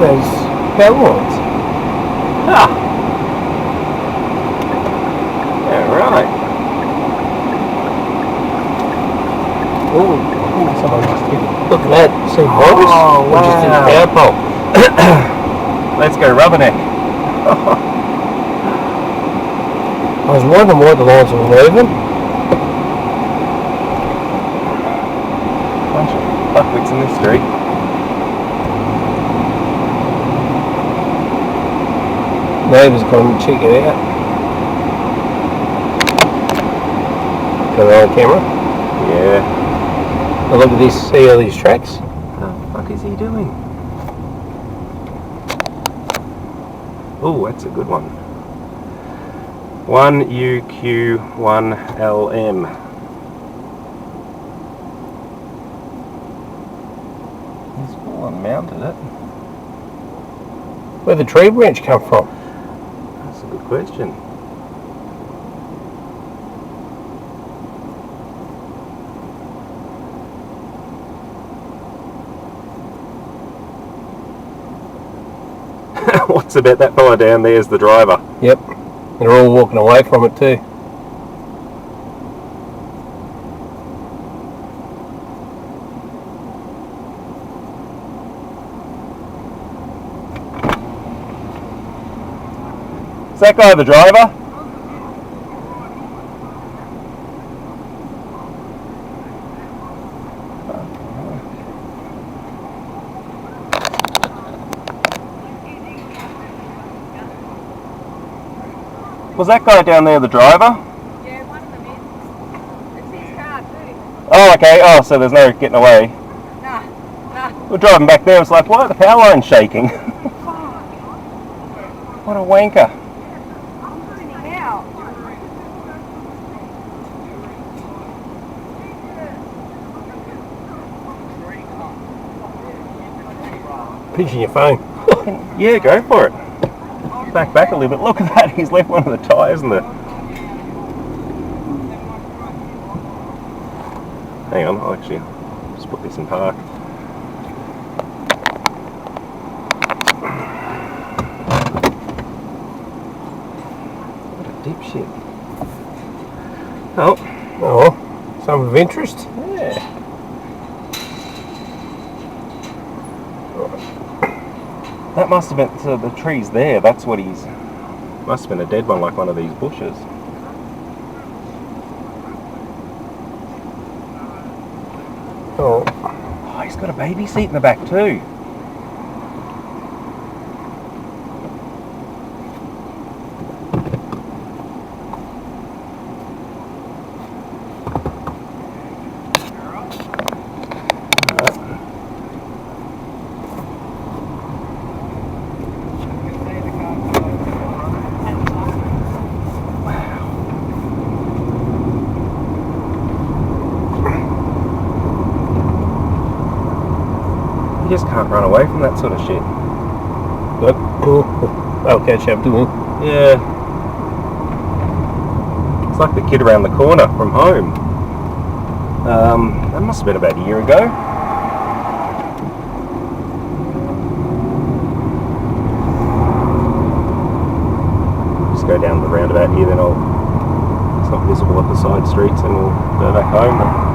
Those power lines. Ah. Yeah, right. Oh, I think someone just hit it. Look at that. See Boris? Oh, Or just in the power pole. Let's go rubberneck. I was wondering why the lines were moving. Bunch of buckwheats in this street. Neighbours come and check it out. Got it on camera. Yeah. Now look at this, see all these tracks? What the fuck is he doing? Oh, that's a good one. 1UQ1LM. He's full unmounted it. Where'd the tree branch come from? That's a good question. What's about that fella down there is the driver? Yep. They're all walking away from it too. Is that guy the driver? Was that guy down there the driver? Yeah, one of them is. It's his car too. Oh, okay. Oh, so there's no getting away. Nah. We're driving back there. It's like, why are the power lines shaking? What a wanker. I'm putting him out. Pinching your phone. Yeah, go for it. Back a little bit. Look at that. He's left one of the tyres in the... Hang on, I'll actually just put this in park. What a dipshit. Oh. Oh, some of interest. Yeah. That must have been, so the tree's there, that's what he's, must have been a dead one like one of these bushes. Oh. Oh, he's got a baby seat in the back too. You just can't run away from that sort of shit. Good. Cool. I'll catch up to him. Yeah. It's like the kid around the corner from home. That must have been about a year ago. Just go down the roundabout here, then it's not visible up the side streets, and we'll go back home.